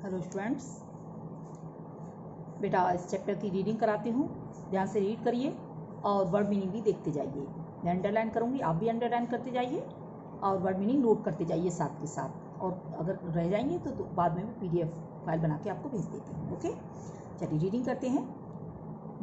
Hello students, बेटा इस chapter की रीडिंग कराती हूँ। ध्यान से रीड करिए और वर्ड मीनिंग भी देखते जाइए। मैं अंडरलाइन करूँगी, आप भी अंडरलाइन करते जाइए और वर्ड मीनिंग नोट करते जाइए साथ के साथ। और अगर रह जाएंगे तो बाद में भी PDF फाइल बना के आपको भेज देती हूँ। ओके, चलिए रीडिंग करते हैं।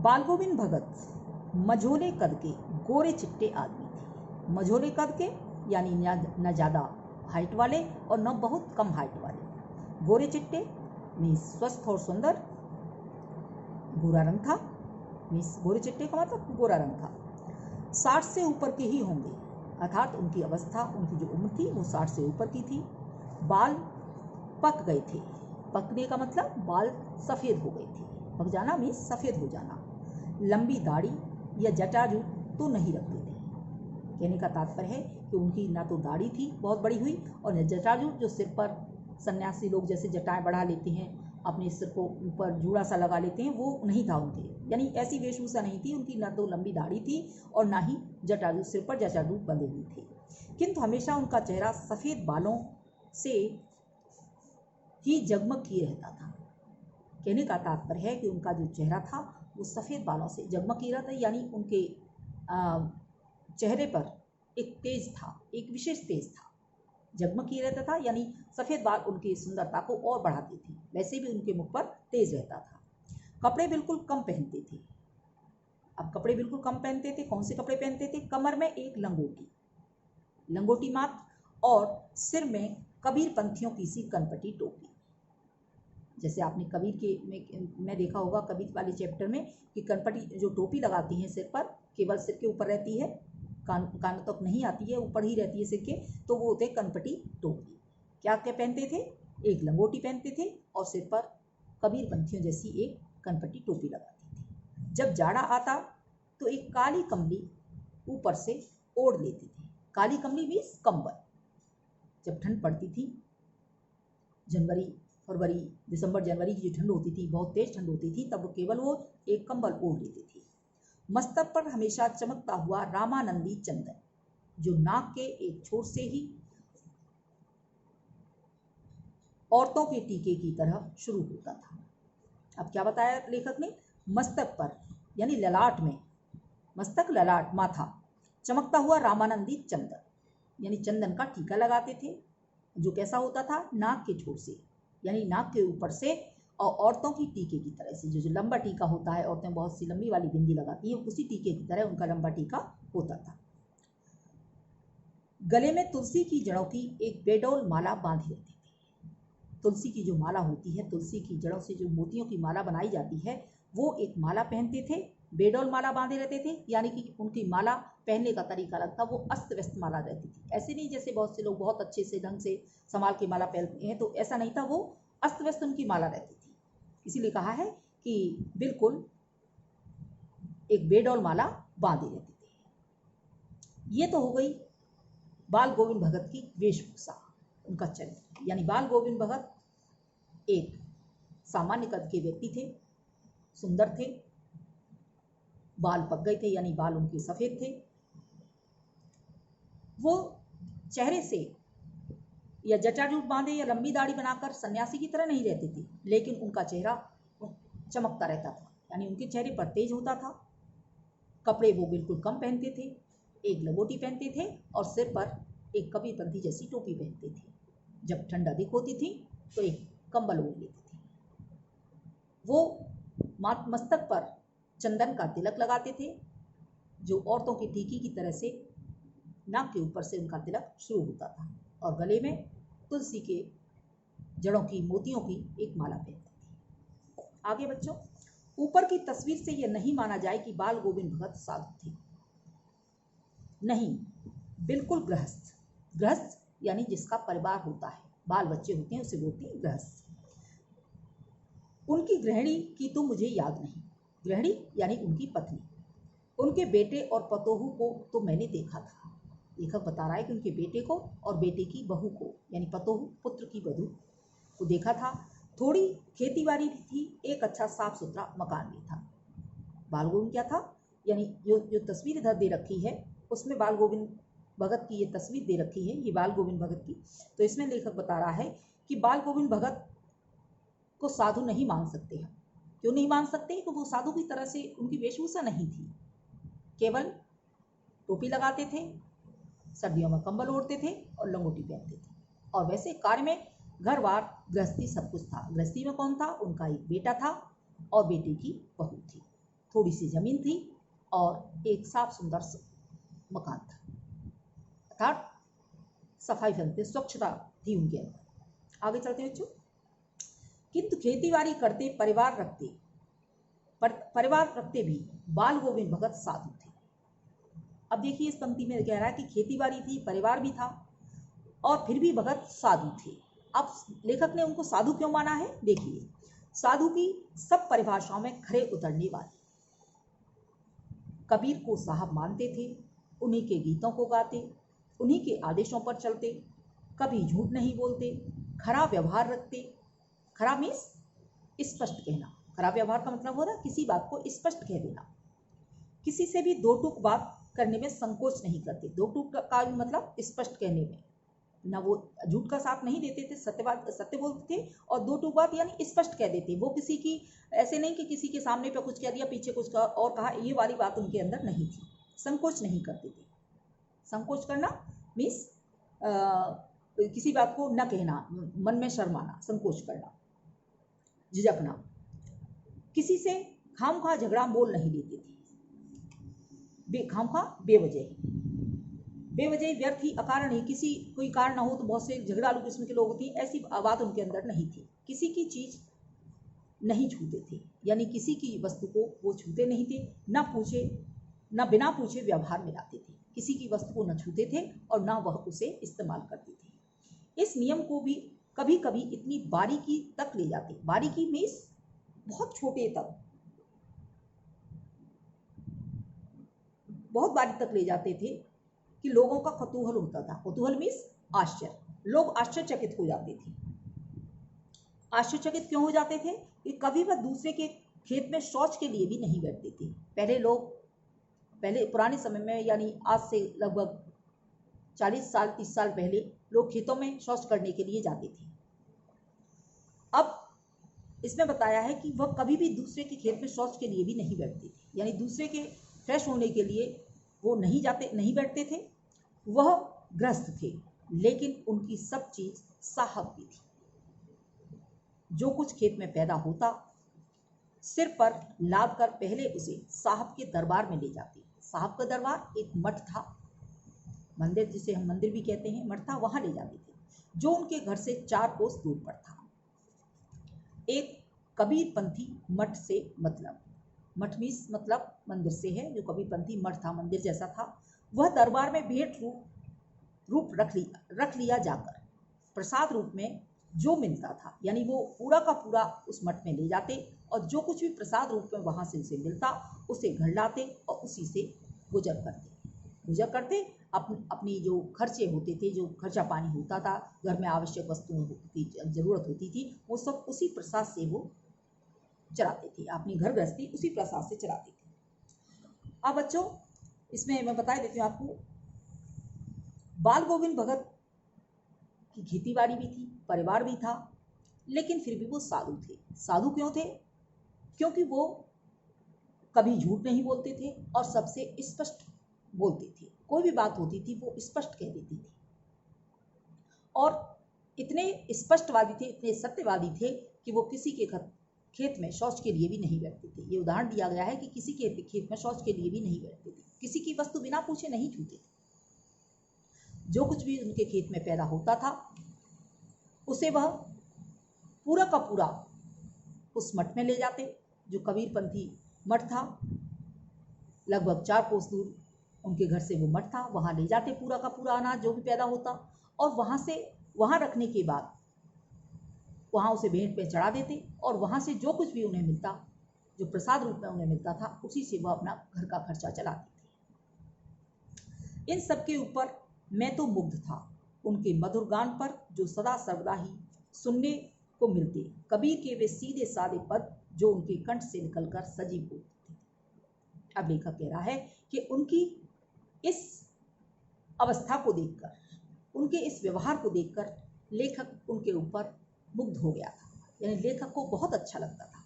बाल गोविंद भगत मझोले कद के गोरे चिट्टे आदमी थे। मझोले कद के यानी न ज़्यादा हाइट वाले और न बहुत कम हाइट वाले। गोरे चिट्टे मीन्स स्वस्थ और सुंदर। गोरा रंग था मीन्स गोरे चिट्टे का मतलब गोरा रंग था। 60 से ऊपर के ही होंगे, अर्थात उनकी अवस्था, उनकी जो उम्र थी वो 60 से ऊपर की थी। बाल पक गए थे। पकने का मतलब बाल सफ़ेद हो गए थे। पक जाना मीन्स सफ़ेद हो जाना। लंबी दाढ़ी या जटाजू तो नहीं रखते थे। कहने का तात्पर्य है कि उनकी ना तो दाढ़ी थी बहुत बड़ी हुई और न जटाजू, जो सिर पर सन्यासी लोग जैसे जटाएं बढ़ा लेते हैं, अपने सिर को ऊपर जूड़ा सा लगा लेते हैं, वो नहीं था उनके। यानी ऐसी वेशभूषा नहीं थी उनकी। ना तो लंबी दाढ़ी थी और ना ही जटाजू, सिर पर जटाजू बंधे हुए थे। किंतु हमेशा उनका चेहरा सफ़ेद बालों से ही जगमग किए रहता था। कहने का तात्पर्य है कि उनका जो चेहरा था वो सफ़ेद बालों से जगमग किए रहता था। यानी उनके चेहरे पर एक तेज था, एक विशेष तेज था, जगमग किए रहता था। यानी सफ़ेद बाल उनकी सुंदरता को और बढ़ाते थे। वैसे भी उनके मुख पर तेज रहता था। कपड़े बिल्कुल कम पहनते थे। अब कपड़े बिल्कुल कम पहनते थे। कौन से कपड़े पहनते थे? कमर में एक लंगोटी मात्र और सिर में कबीर पंथियों की सी कनपटी टोपी। जैसे आपने कबीर के में देखा होगा, कबीर वाले चैप्टर में, कि कनपटी जो टोपी लगाती हैं सिर पर, केवल सिर के ऊपर रहती है, कानों तक नहीं आती है, ऊपर ही रहती है सिर के, तो वो होते कनपटी टोपी। क्या क्या पहनते थे? एक लंगोटी पहनते थे और सिर पर कबीर पंथियों जैसी एक कनपटी टोपी लगाते थे। जब जाड़ा आता तो एक काली कमली ऊपर से ओढ़ लेते थे। काली कमली मीन्स कंबल। जब ठंड पड़ती थी, जनवरी फरवरी दिसंबर जनवरी की जो ठंड होती थी, बहुत तेज ठंड होती थी, तब केवल वो एक कंबल ओढ़ लेती थी। मस्तक पर हमेशा चमकता हुआ रामानंदी चंदन, जो नाक के एक छोर से ही औरतों के टीके की तरह शुरू होता था। अब क्या बताया लेखक ने? मस्तक पर यानी ललाट में, मस्तक ललाट माथा, चमकता हुआ रामानंदी चंदन यानी चंदन का टीका लगाते थे, जो कैसा होता था? नाक के छोर से, यानी नाक के ऊपर से, और औरतों की टीके की तरह से, जो लंबा टीका होता है, औरतें बहुत सी लंबी वाली बिंदी लगाती है, उसी टीके की तरह उनका लंबा टीका होता था। गले में तुलसी की जड़ों की एक बेडौल माला बांधी रहती थी। तुलसी की जो माला होती है, तुलसी की जड़ों से जो मोतियों की माला बनाई जाती है, वो एक माला पहनते थे। बेडौल माला बांधे रहते थे, यानी कि उनकी माला पहनने का तरीका अलग था। वो अस्त व्यस्त माला रहती थी। ऐसे नहीं जैसे बहुत से लोग बहुत अच्छे से ढंग से संभाल के माला पहनते हैं, तो ऐसा नहीं था। वो अस्त व्यस्त उनकी माला रहती थी। इसीलिए कहा है कि बिल्कुल एक बेडौल माला बांधे रहती थी। ये तो हो गई बाल गोविंद भगत की वेशभूषा, उनका चरित्र। यानी बाल गोविंद भगत एक सामान्य कद के व्यक्ति थे, सुंदर थे, बाल पक गए थे यानी बाल उनके सफ़ेद थे। वो चेहरे से या जटाजूट बांधे या लंबी दाढ़ी बनाकर सन्यासी की तरह नहीं रहते थे, लेकिन उनका चेहरा चमकता रहता था, यानी उनके चेहरे पर तेज होता था। कपड़े वो बिल्कुल कम पहनते थे, एक लंगोटी पहनते थे और सिर पर एक कबीरपंथी जैसी टोपी पहनते थे। जब ठंड अधिक होती थी तो एक कंबल ओढ़ लेते थे। वो मस्तक पर चंदन का तिलक लगाते थे, जो औरतों की टीकी की तरह से नाक के ऊपर से उनका तिलक शुरू होता था, और गले में तुलसी के जड़ों की मोतियों की एक माला पहनते थे। आगे बच्चों, ऊपर की तस्वीर से यह नहीं माना जाए कि बाल गोविंद भगत साधु थे। नहीं, बिल्कुल गृहस्थ। गृहस्थ यानी जिसका परिवार होता है, बाल बच्चे होते हैं, उसे बोलते हैं गृहस्थ। उनकी गृहिणी की तो मुझे याद नहीं। गृहिणी यानी उनकी पत्नी। उनके बेटे और पतोहू को तो मैंने देखा था। लेखक बता रहा है कि उनके बेटे को और बेटे की बहू को, यानी पतोहू पुत्र की बहू को देखा था। थोड़ी खेती बाड़ी भी थी, एक अच्छा साफ सुथरा मकान भी था। बाल गोविंद क्या था? यानी जो तस्वीर इधर दे रखी है उसमें बाल गोविंद भगत की ये तस्वीर दे रखी है, ये बाल गोविंद भगत की। तो इसमें लेखक बता रहा है कि बाल गोविंद भगत को साधु नहीं मान सकते हैं। क्यों नहीं मान सकते? क्योंकि वो साधु की तरह से उनकी वेशभूषा नहीं थी, केवल टोपी लगाते थे, सर्दियों में कंबल ओढ़ते थे और लंगोटी पहनते थे। और वैसे कार्य में घर बार गृहस्थी सब कुछ था। गृहस्थी में कौन था? उनका एक बेटा था और बेटे की बहू थी, थोड़ी सी जमीन थी और एक साफ सुंदर मकान था, अर्थात सफाई फैलते, स्वच्छता थी उनके अंदर। आगे चलते हैं बच्चों। किंतु खेतीबाड़ी करते, परिवार रखते भी बाल गोविंद भगत साधु थे। अब देखिए इस पंक्ति में कह रहा है कि खेतीबाड़ी थी, परिवार भी था और फिर भी भगत साधु थे। अब लेखक ने उनको साधु क्यों माना है? देखिए, साधु की सब परिभाषाओं में खरे उतरने वाले, कबीर को साहब मानते थे, उन्हीं के गीतों को गाते, उन्हीं के आदेशों पर चलते, कभी झूठ नहीं बोलते, खरा व्यवहार रखते। खरा मीन्स स्पष्ट कहना। खरा व्यवहार का मतलब होता है किसी बात को स्पष्ट कह देना। किसी से भी दो टूक बात करने में संकोच नहीं करते। दो टूक का मतलब स्पष्ट कहने में, ना वो झूठ का साथ नहीं देते थे, सत्य बोलते थे और दो टूक बात यानी स्पष्ट कह देते। वो किसी की ऐसे नहीं कि किसी के सामने पे कुछ कह दिया, पीछे कुछ और कहा, ये वाली बात उनके अंदर नहीं थी। संकोच नहीं करते थे। संकोच करना मीन्स किसी बात को न कहना, मन में शर्माना, संकोच करना, झिझकना। किसी से खामखा झगड़ा मोल नहीं लेते थे। खामखा बेवजह व्यर्थ ही, अकारण ही, किसी कोई कारण ना हो तो बहुत से झगड़ालू किस्म के लोग होते हैं, ऐसी बात उनके अंदर नहीं थी। किसी की चीज नहीं छूते थे, यानी किसी की वस्तु को वो छूते नहीं थे, ना पूछे, ना बिना पूछे व्यवहार में लाते थे। किसी की वस्तु को न छूते थे और ना वह उसे इस्तेमाल करते थे। इस नियम को भी कभी कभी इतनी बारीकी तक ले जाते, बारीकी मीन्स बहुत छोटे तक, बहुत बारीक तक ले जाते थे कि लोगों का कौतूहल होता था। कौतूहल मीन्स आश्चर्य, लोग आश्चर्यचकित हो जाते थे। आश्चर्यचकित क्यों हो जाते थे? कि कभी वह दूसरे के खेत में शौच के लिए भी नहीं बैठते थे। पहले पुराने समय में, यानी आज से लगभग 40 साल 30 साल पहले लोग खेतों में शौच करने के लिए जाते थे। अब इसमें बताया है कि वह कभी भी दूसरे के खेत में शौच के लिए भी नहीं बैठते थे, यानी दूसरे के फ्रेश होने के लिए वो नहीं बैठते थे। वह ग्रस्त थे, लेकिन उनकी सब चीज साहब की थी। जो कुछ खेत में पैदा होता, सिर पर लाद कर पहले उसे साहब के दरबार में ले जाते। साहब का दरबार एक मठ था, मंदिर जिसे हम मंदिर भी कहते हैं, मठ था, वहां ले जाते थे, जो उनके घर से 4 कोस दूर पर था। एक कबीरपंथी मठ से मतलब, मठ मीन्स मतलब मंदिर से है, जो कबीरपंथी मठ था, मंदिर जैसा था, वह दरबार में भेंट रूप रख लिया जाकर प्रसाद रूप में जो मिलता था, यानी वो पूरा का पूरा उस मठ में ले जाते और जो कुछ भी प्रसाद रूप में वहां से उसे मिलता उसे घर लाते और उसी से गुजर करते। अपनी जो खर्चे होते थे, जो खर्चा पानी होता था, घर में आवश्यक वस्तुओं की जरूरत होती थी, वो सब उसी प्रसाद से वो चलाते थे। अपनी घर गृहस्थी उसी प्रसाद से चलाते थे। अब बच्चों इसमें मैं बता देती हूँ आपको, बाल गोविंद भगत की खेती बाड़ी भी थी, परिवार भी था, लेकिन फिर भी वो साधु थे। साधु क्यों थे? क्योंकि वो कभी झूठ नहीं बोलते थे और सबसे स्पष्ट बोलते थे। कोई भी बात होती थी वो स्पष्ट कह देती थी और इतने स्पष्टवादी थे, इतने सत्यवादी थे कि वो किसी के खेत में शौच के लिए भी नहीं बैठते थे। ये उदाहरण दिया गया है कि किसी के खेत में शौच के लिए भी नहीं बैठते थे, किसी की वस्तु बिना पूछे नहीं छूते थे। जो कुछ भी उनके खेत में पैदा होता था उसे वह पूरा का पूरा उस मठ में ले जाते, जो कबीरपंथी मठ था, लगभग 4 कोस दूर उनके घर से वो मठ था, वहां ले जाते पूरा का पूरा अनाज जो भी पैदा होता, और वहां रखने के बाद वहां उसे भेंट पे चढ़ा देते और वहां से जो कुछ भी उन्हें मिलता, जो प्रसाद रूप में उन्हें मिलता था, उसी से वह अपना घर का खर्चा चलाते थे। इन सब के ऊपर मैं तो मुग्ध था, उनके मधुर गान पर जो सदा सर्वदा ही सुनने को मिलते, कबीर के वे सीधे सादे पद जो उनके कंठ से निकलकर सजीव होते थे। अब लेखक कह रहा है कि उनकी इस अवस्था को देखकर, उनके इस व्यवहार को देखकर लेखक उनके ऊपर मुग्ध हो गया था। यानी लेखक को बहुत अच्छा लगता था।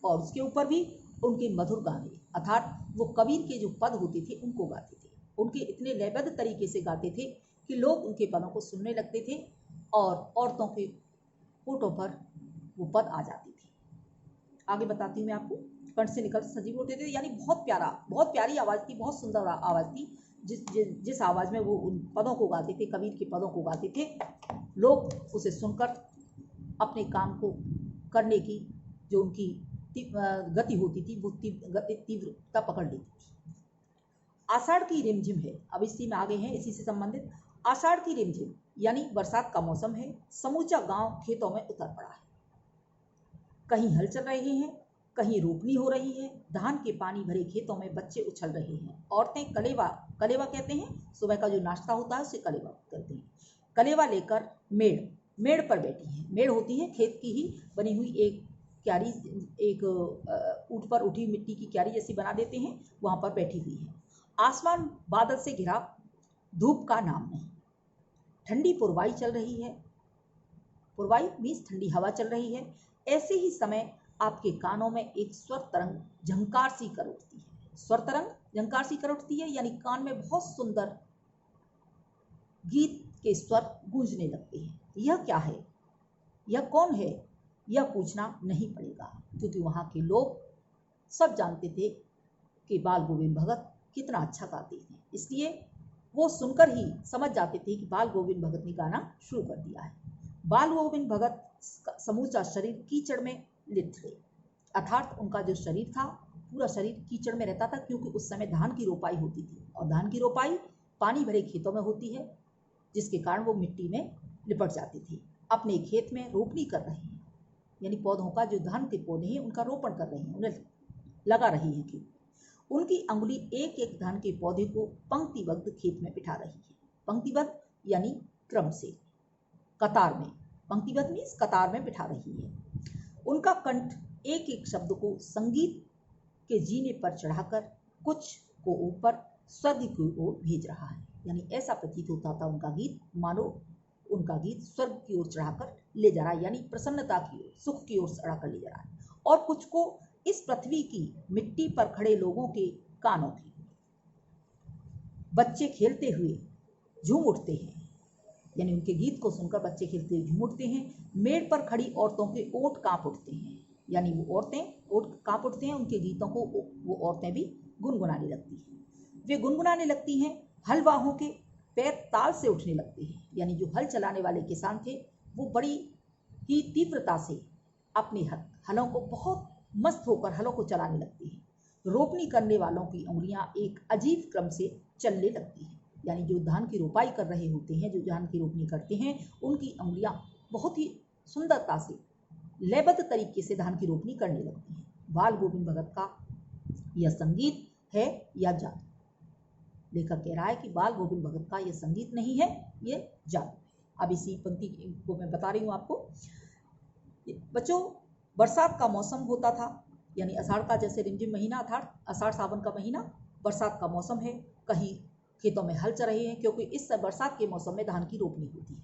और उसके ऊपर भी उनके मधुर गाने, अर्थात वो कबीर के जो पद होते थे उनको गाते थे। उनके इतने लयबद्ध तरीके से गाते थे कि लोग उनके पदों को सुनने लगते थे और औरतों के होठों पर वो पद आ जाती थी। आगे बताती हूँ मैं आपको। कंठ से निकल सजीव होते थे, यानी बहुत प्यारी आवाज़ थी, बहुत सुंदर आवाज़ थी। जिस आवाज़ में वो उन पदों को गाते थे, कबीर के पदों को गाते थे, लोग उसे सुनकर अपने काम को करने की जो उनकी गति होती थी वो तीव्रता पकड़ लेती थी। आषाढ़ की रिमझिम है, अब इसी में आगे हैं इसी से संबंधित। आषाढ़ की रिमझिम यानी बरसात का मौसम है। समूचा गांव खेतों में उतर पड़ा है। कहीं हल चल रहे हैं, कहीं रोपनी हो रही है। धान के पानी भरे खेतों में बच्चे उछल रहे हैं। औरतें कलेवा कहते हैं, सुबह का जो नाश्ता होता है उसे कलेवा कहते हैं, कलेवा लेकर मेड़ पर बैठी हैं। मेड़ होती है खेत की ही बनी हुई एक क्यारी, एक ऊंट पर उठी मिट्टी की क्यारी जैसी बना देते हैं, वहाँ पर बैठी हुई है। आसमान बादल से घिरा, धूप का नाम नहीं। ठंडी पुरवाई चल रही है। पुरवाई मीन्स ठंडी हवा चल रही है। ऐसे ही समय आपके कानों में एक स्वर तरंग झंकार सी कर उठती है। स्वर तरंग झंकार सी कर उठती है, यानी कान में बहुत सुंदर गीत के स्वर गूंजने लगते हैं। यह क्या है, यह कौन है, यह पूछना नहीं पड़ेगा, क्योंकि वहाँ के लोग सब जानते थे कि बाल गोविंद भगत कितना अच्छा गाते हैं। इसलिए वो सुनकर ही समझ जाते थे कि बाल गोविंद भगत ने गाना शुरू कर दिया है। बाल गोविंद भगत समूचा शरीर कीचड़ में लिप्त थे, अर्थात उनका जो शरीर था पूरा शरीर कीचड़ में रहता था, क्योंकि उस समय धान की रोपाई होती थी और धान की रोपाई पानी भरे खेतों में होती है, जिसके कारण वो मिट्टी में लिपट जाती थी। अपने खेत में रोपनी कर रहे हैं, यानी पौधों का जो धान के पौधे हैं उनका रोपण कर रहे हैं, उन्हें लगा रही हैं खेत। उनकी अंगुली एक एक धान के पौधे को पंक्तिबद्ध खेत में बिठा रही है। पंक्तिबद्ध यानी क्रम से, कतार में। पंक्तिबद्ध मीन्स कतार में बिठा रही है। उनका कंठ एक एक शब्द को संगीत के जीने पर चढ़ाकर कुछ को ऊपर स्वर्ग की ओर भेज रहा है, यानी ऐसा प्रतीत होता था उनका गीत मानो उनका गीत स्वर्ग की ओर चढ़ाकर ले जा रहा है, यानी प्रसन्नता की ओर, सुख की ओर चढ़ाकर ले जा रहा है। और कुछ को इस पृथ्वी की मिट्टी पर खड़े लोगों के कानों की। बच्चे खेलते हुए झूम उठते हैं, यानी उनके गीत को सुनकर बच्चे खेलते हुए झूम उठते हैं। मेड़ पर खड़ी औरतों के ओंठ कांप उठते हैं, यानी वो औरतें ओंठ कांप उठते हैं, उनके गीतों को वो औरतें भी गुनगुनाने लगती हैं। वे गुनगुनाने लगती हैं। हलवाहों के पैर ताल से उठने लगते हैं, यानी जो हल चलाने वाले किसान थे वो बड़ी ही तीव्रता से अपने हलों को बहुत मस्त होकर हलों को चलाने लगती हैं। रोपनी करने वालों की उंगलियां एक अजीब क्रम से चलने लगती हैं, यानी जो धान की रोपाई कर रहे होते हैं, जो धान की रोपनी करते हैं, उनकी उंगलियां बहुत ही सुंदरता से लयबद्ध तरीके से धान की रोपनी करने लगती हैं। बाल गोविंद भगत का यह संगीत है या जादू? लेखक कह रहा है कि बाल गोविंद भगत का यह संगीत नहीं है, यह जादू है। अब इसी पंक्ति को मैं बता रही हूँ आपको। बच्चों, बरसात का मौसम होता था, यानी आषाढ़ का जैसे रिमझिम महीना था, आषाढ़ सावन का महीना बरसात का मौसम है। कहीं खेतों में हल चल रहे हैं, क्योंकि इस बरसात के मौसम में धान की रोपनी होती है।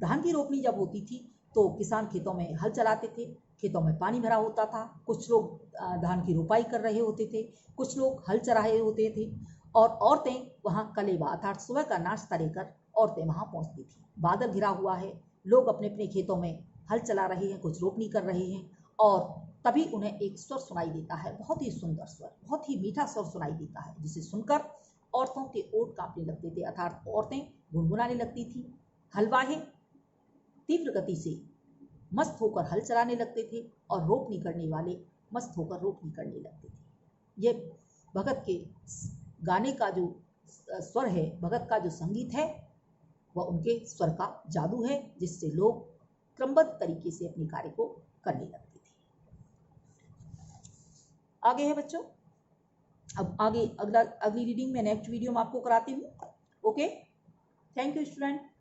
धान की रोपनी जब होती थी तो किसान खेतों में हल चलाते थे, खेतों में पानी भरा होता था। कुछ लोग धान की रोपाई कर रहे होते थे, कुछ लोग हल चला रहे होते थे, और औरतें वहाँ कलेवा अर्थात सुबह का नाश्ता लेकर औरतें वहाँ पहुँचती थी। बादल घिरा हुआ है, लोग अपने अपने खेतों में हल चला रहे हैं, कुछ रोपनी कर रहे हैं, और तभी उन्हें एक स्वर सुनाई देता है, बहुत ही सुंदर स्वर, बहुत ही मीठा स्वर सुनाई देता है, जिसे सुनकर औरतों के ओठ कांपने लगते थे, अर्थात औरतें गुनगुनाने लगती थी। हलवाहे तीव्र गति से मस्त होकर हल चलाने लगते थे, और रोपनी करने वाले मस्त होकर रोपनी करने लगते थे। ये भगत के गाने का जो स्वर है, भगत का जो संगीत है, वह उनके स्वर का जादू है, जिससे लोग क्रमबद्ध तरीके से अपने कार्य को करने लगते थे। आगे है बच्चों, अब आगे अगली रीडिंग में नेक्स्ट वीडियो में आपको कराती हूँ। Okay, thank you student.